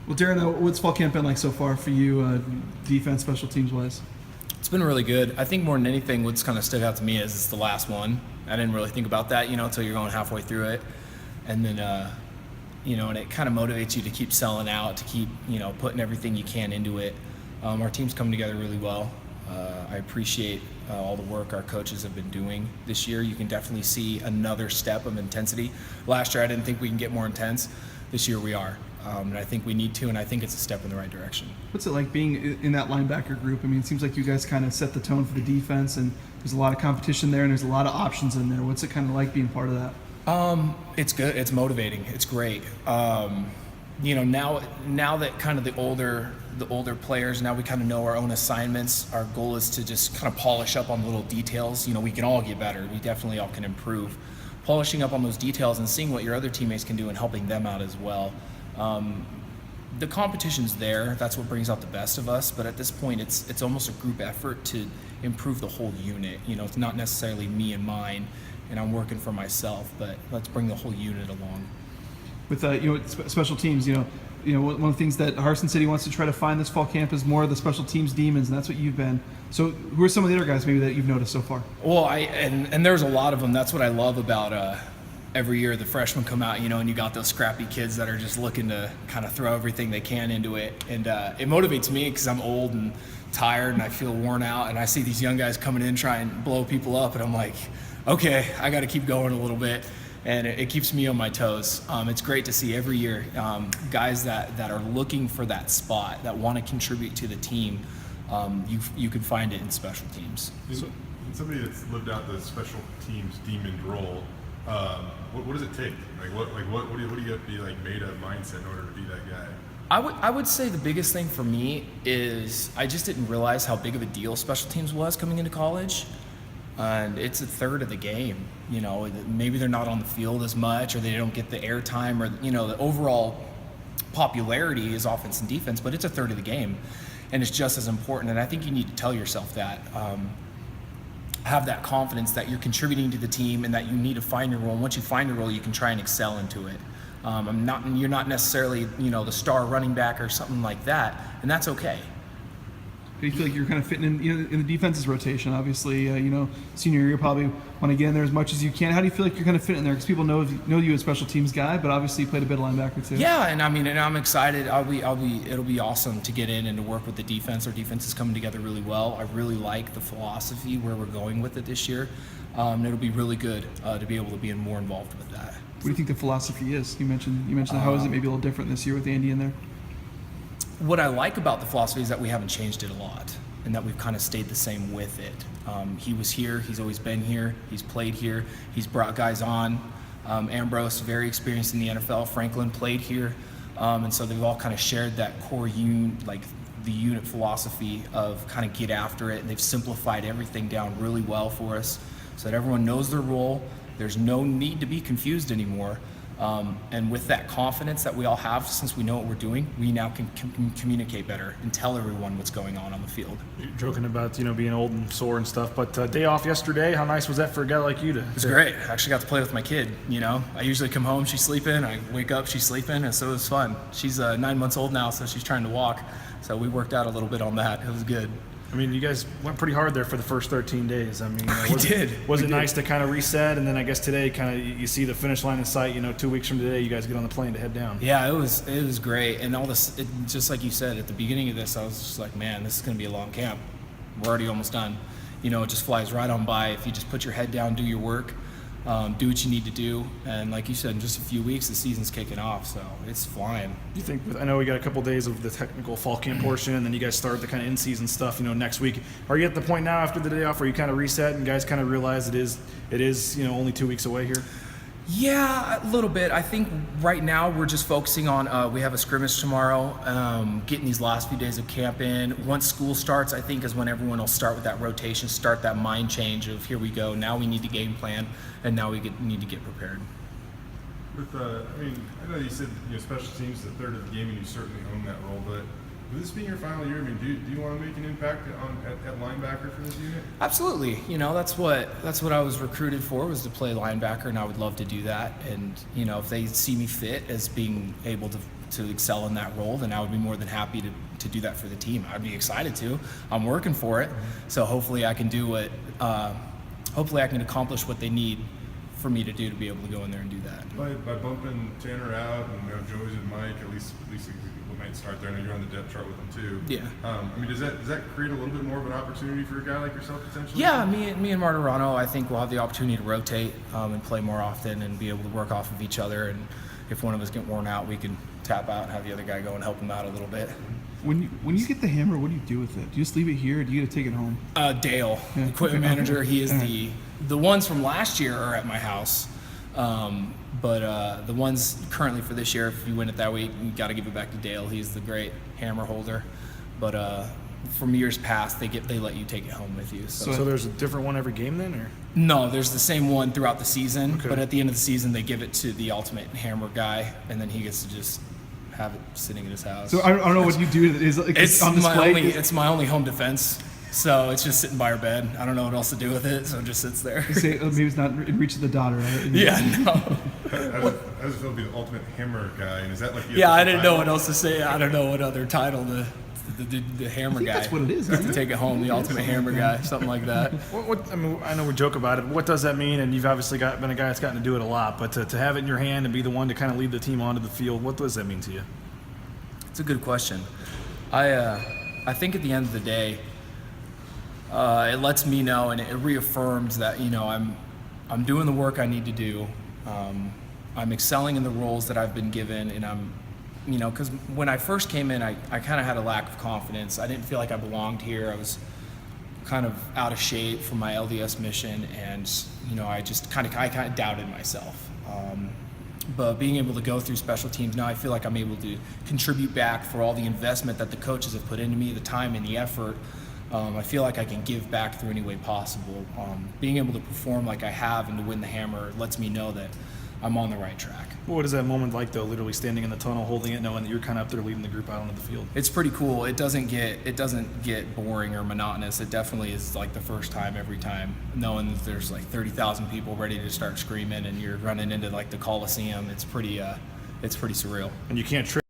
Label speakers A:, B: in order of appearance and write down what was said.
A: Well, Darren, what's fall camp been like so far for you, defense, special teams wise?
B: It's been really good. I think more than anything, what's kind of stood out to me is it's the last one. I didn't really think about that, until you're going halfway through it. And then, and it kind of motivates you to keep selling out, to keep, putting everything you can into it. Our team's come together really well. I appreciate all the work our coaches have been doing this year. You can definitely see another step of intensity. Last year, I didn't think we can get more intense. This year, we are. And I think we need to, and I think it's a step in the right direction.
A: What's it like being in that linebacker group? I mean, it seems like you guys kind of set the tone for the defense, and there's a lot of competition there, and there's a lot of options in there. What's it kind of like being part of that?
B: It's good. It's motivating. It's great. Now that kind of the older players, now we kind of know our own assignments. Our goal is to just kind of polish up on the little details. We can all get better. We definitely all can improve. Polishing up on those details and seeing what your other teammates can do and helping them out as well. The competition's there. That's what brings out the best of us. But at this point, it's almost a group effort to improve the whole unit. It's not necessarily me and mine, and I'm working for myself. But let's bring the whole unit along.
A: With special teams, one of the things that Harson City wants to try to find this fall camp is more of the special teams demons, and that's what you've been. So, who are some of the other guys maybe that you've noticed so far?
B: Well, and there's a lot of them. That's what I love about. Every year the freshmen come out, and you got those scrappy kids that are just looking to kind of throw everything they can into it. And it motivates me because I'm old and tired and I feel worn out, and I see these young guys coming in trying to blow people up, and I'm like, okay, I got to keep going a little bit. And it keeps me on my toes. It's great to see every year guys that are looking for that spot, that want to contribute to the team. You can find it in special teams.
C: So, somebody that's lived out the special teams demon role, what does it take? What do you have to be made of mindset in order to be that guy?
B: I would say the biggest thing for me is I just didn't realize how big of a deal special teams was coming into college. And it's a third of the game. Maybe they're not on the field as much, or they don't get the airtime, or the overall popularity is offense and defense, but it's a third of the game, and it's just as important. And I think you need to tell yourself that. Have that confidence that you're contributing to the team and that you need to find your role. And once you find your role, you can try and excel into it. You're not necessarily, the star running back or something like that, and that's okay.
A: Do you feel like you're kind of fitting in the defense's rotation? Obviously, senior year, you probably want to get in there as much as you can. How do you feel like you're kind of fitting in there? Because people know you as a special teams guy, but obviously you played a bit of linebacker too.
B: Yeah, and I'm excited. It'll be awesome to get in and to work with the defense. Our defense is coming together really well. I really like the philosophy where we're going with it this year. It'll be really good to be able to be more involved with that.
A: What do you think the philosophy is? You mentioned how is it maybe a little different this year with Andy in there?
B: What I like about the philosophy is that we haven't changed it a lot, and that we've kind of stayed the same with it. He was here. He's always been here. He's played here. He's brought guys on. Ambrose, very experienced in the NFL. Franklin played here. And so they've all kind of shared that core the unit philosophy of kind of get after it. And they've simplified everything down really well for us so that everyone knows their role. There's no need to be confused anymore. And with that confidence that we all have, since we know what we're doing, we now can communicate better and tell everyone what's going on the field.
D: You're joking about being old and sore and stuff, but day off yesterday, how nice was that for a guy like you to?
B: It was great. I actually got to play with my kid. I usually come home, she's sleeping. I wake up, she's sleeping, and so it was fun. She's 9 months old now, so she's trying to walk. So we worked out a little bit on that. It was good.
D: I mean, you guys went pretty hard there for the first 13 days. I mean,
B: Was
D: it nice to kind of reset? And then I guess today, kind of you see the finish line in sight. 2 weeks from today, you guys get on the plane to head down.
B: Yeah, it was great. And all this, just like you said at the beginning of this, I was just like, man, this is going to be a long camp. We're already almost done. It just flies right on by if you just put your head down, do your work, do what you need to do, and like you said, in just a few weeks the season's kicking off, so it's flying.
D: Do you think, I know we got a couple days of the technical fall camp portion, and then you guys start the kind of in-season stuff next week. Are you at the point now after the day off where you kind of reset and guys kind of realize it is only 2 weeks away here?
B: Yeah, a little bit. I think right now we're just focusing on we have a scrimmage tomorrow, getting these last few days of camp in. Once school starts, I think is when everyone will start with that rotation, start that mind change of here we go, now we need to game plan, and now we need to get prepared.
C: I know you said special teams is a third of the game, and you certainly own that role, but with this being your final year, do you want to make an impact at linebacker for this unit?
B: Absolutely. That's what I was recruited for, was to play linebacker, and I would love to do that. And if they see me fit as being able to excel in that role, then I would be more than happy to do that for the team. I'd be excited to. I'm working for it, so hopefully I can do what. Hopefully I can accomplish what they need for me to do to be able to go in there and do that.
C: By bumping Tanner out and Joey's and Mike, at least we might start there. I know you're on the depth chart with them too.
B: Yeah.
C: I mean, does that create a little bit more of an opportunity for a guy like yourself potentially?
B: Yeah, me and Martirano, I think we'll have the opportunity to rotate and play more often and be able to work off of each other. And if one of us get worn out, we can tap out and have the other guy go and help him out a little bit.
A: When you get the hammer, what do you do with it? Do you just leave it here, or do you get to take it home?
B: Dale,
A: Yeah.
B: equipment manager, he is
A: All right.
B: the ones from last year are at my house. But the ones currently for this year, if you win it that week, you got to give it back to Dale. He's the great hammer holder. But from years past, they let you take it home with you.
D: So there's a different one every game then, or?
B: No, there's the same one throughout the season.
D: Okay.
B: But at the end of the season, they give it to the ultimate hammer guy, and then he gets to just have it sitting in his house.
A: So I don't know what you do. Is like
B: it's
A: on display?
B: it's my only home defense. So it's just sitting by our bed. I don't know what else to do with it, so it just sits there.
A: You say maybe it's not in reach of the daughter. Right?
B: Yeah, no.
C: How does it feel to be the ultimate hammer guy? And is that like
B: Yeah, I didn't know what else to say. I don't know what other title the hammer guy.
A: that's what it is,
B: Just
A: isn't
B: to
A: it?
B: take it home, the ultimate hammer guy, something like that.
D: I mean, I know we joke about it, but what does that mean? And you've obviously been a guy that's gotten to do it a lot, but to have it in your hand and be the one to kind of lead the team onto the field, what does that mean to you?
B: It's a good question. I think at the end of the day, it lets me know and it reaffirms that I'm doing the work I need to do. I'm excelling in the roles that I've been given, and I'm because when I first came in, I kind of had a lack of confidence. I didn't feel like I belonged here. I was kind of out of shape for my LDS mission, and I just kind of doubted myself. But being able to go through special teams now, I feel like I'm able to contribute back for all the investment that the coaches have put into me, the time and the effort. I feel like I can give back through any way possible. Being able to perform like I have and to win the hammer lets me know that I'm on the right track.
D: What is that moment like, though, literally standing in the tunnel, holding it, knowing that you're kind of up there leading the group out onto the field?
B: It's pretty cool. It doesn't get boring or monotonous. It definitely is like the first time every time, knowing that there's like 30,000 people ready to start screaming and you're running into like the Coliseum. It's pretty surreal.
D: And you can't trick